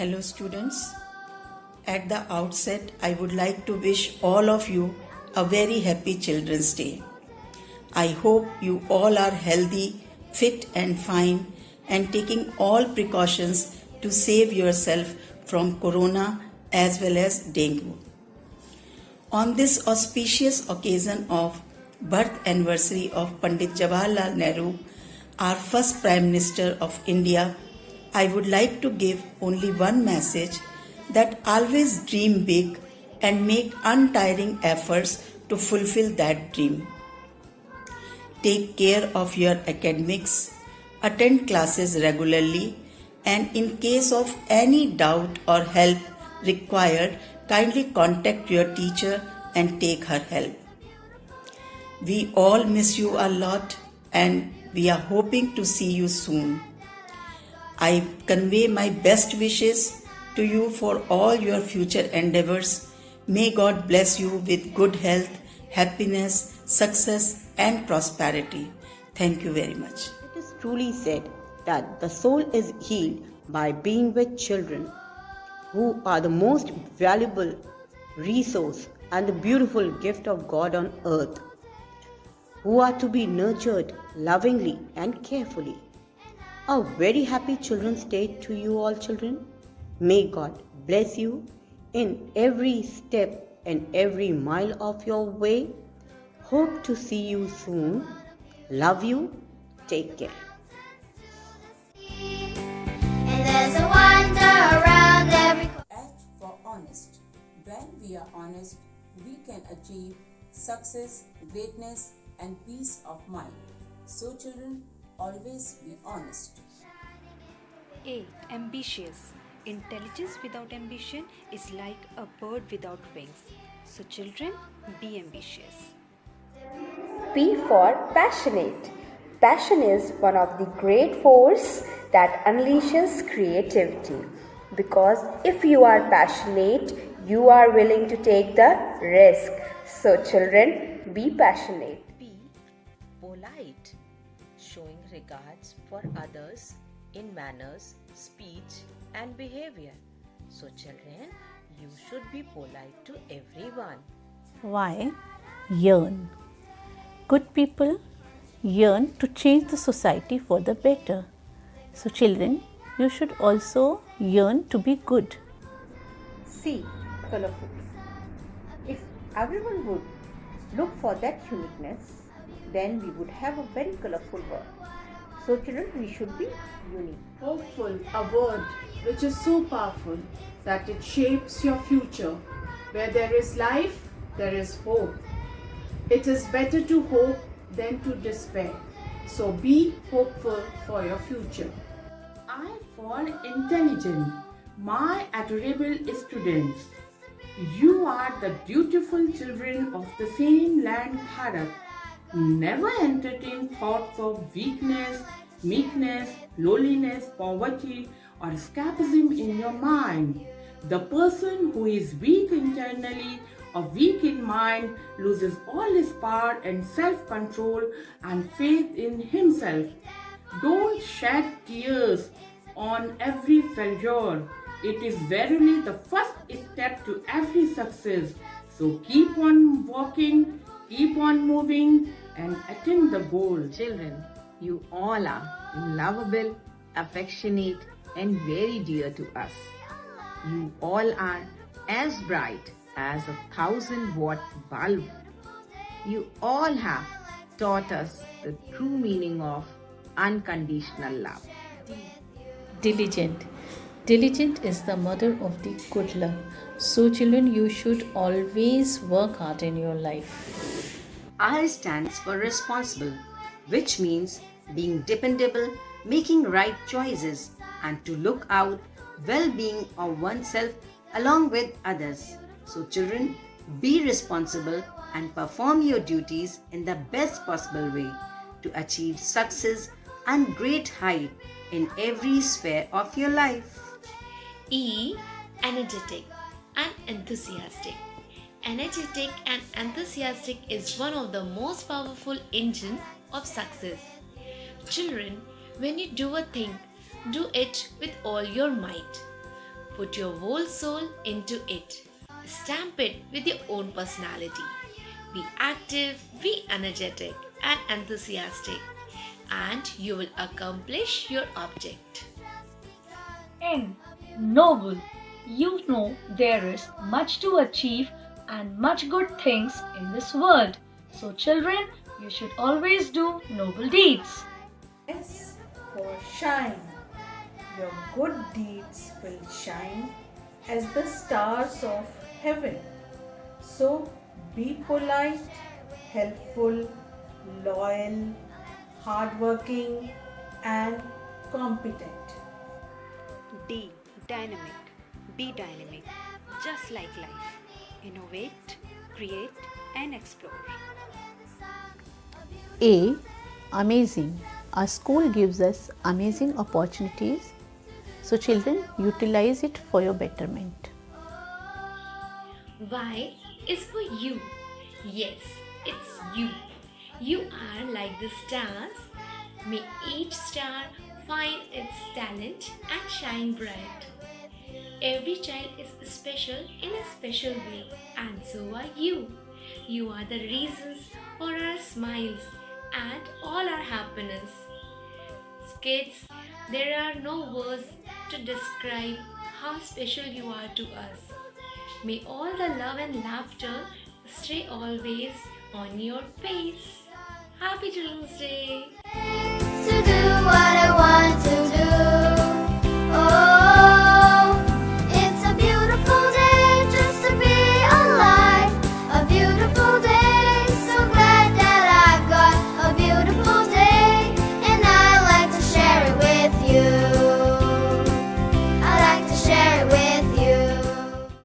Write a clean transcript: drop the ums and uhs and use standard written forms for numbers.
Hello, students. At the outset, I would like to wish all of you a very happy Children's Day. I hope you all are healthy, fit, and fine, and taking all precautions to save yourself from corona as well as dengue. On this auspicious occasion of birth anniversary of Pandit Jawaharlal Nehru, our first Prime Minister of India, I would like to give only one message that always dream big and make untiring efforts to fulfill that dream. Take care of your academics, attend classes regularly, and in case of any doubt or help required, kindly contact your teacher and take her help. We all miss you a lot and we are hoping to see you soon. I convey my best wishes to you for all your future endeavors. May God bless you with good health, happiness, success, and prosperity. Thank you very much. It is truly said that the soul is healed by being with children, who are the most valuable resource and the beautiful gift of God on earth, who are to be nurtured lovingly and carefully. A very happy Children's Day to you all, children. May God bless you in every step and every mile of your way. Hope to see you soon. Love you. Take care. And there's a wonder around every Act for honest. When we are honest, we can achieve success, greatness, and peace of mind. So, children, always be honest. A. Ambitious. Intelligence without ambition is like a bird without wings. So, children, be ambitious. P for passionate. Passion is one of the great force that unleashes creativity. Because if you are passionate, you are willing to take the risk. So, children, be passionate. P. Polite. Showing regards for others in manners, speech, and behavior. So, children, you should be polite to everyone. Y. Yearn. Good people yearn to change the society for the better. So, children, you should also yearn to be good. C. Colorful. If everyone would look for that uniqueness, then we would have a very colorful world. So, children, we should be unique. Hopeful, a word which is so powerful that it shapes your future. Where there is life, there is hope. It is better to hope than to despair. So be hopeful for your future. I for intelligent. My adorable students, you are the dutiful children of the same land Bharat. Never entertain thoughts of weakness, meekness, lowliness, poverty, or escapism in your mind. The person who is weak internally or weak in mind loses all his power and self-control and faith in himself. Don't shed tears on every failure. It is verily the first step to every success. So keep on walking, keep on moving, and attain the goal. Children, you all are lovable, affectionate, and very dear to us. You all are as bright as a 1,000-watt bulb. You all have taught us the true meaning of unconditional love. Diligent. Diligent is the mother of the good love. So, children, you should always work hard in your life. R stands for responsible, which means being dependable, making right choices, and to look out well-being of oneself along with others. So, children, be responsible and perform your duties in the best possible way to achieve success and great height in every sphere of your life. E. Energetic and enthusiastic. Energetic and enthusiastic is one of the most powerful engines of success. Children, when you do a thing, do it with all your might. Put your whole soul into it. Stamp it with your own personality. Be active, be energetic and enthusiastic, and you will accomplish your object. N. Noble. You know there is much to achieve and much good things in this world. So children, you should always do noble deeds. S for shine. Your good deeds will shine as the stars of heaven. So be polite, helpful, loyal, hardworking, and competent. D. Dynamic. Be dynamic, just like life. Innovate, create, and explore. A. Amazing. Our school gives us amazing opportunities. So children, utilize it for your betterment. Y is for you. Yes, it's you. You are like the stars. May each star find its talent and shine bright. Every child is special in a special way, and so are you. You are the reasons for our smiles and all our happiness. Kids, there are no words to describe how special you are to us. May all the love and laughter stay always on your face. Happy Children's Day! To do what I want to do.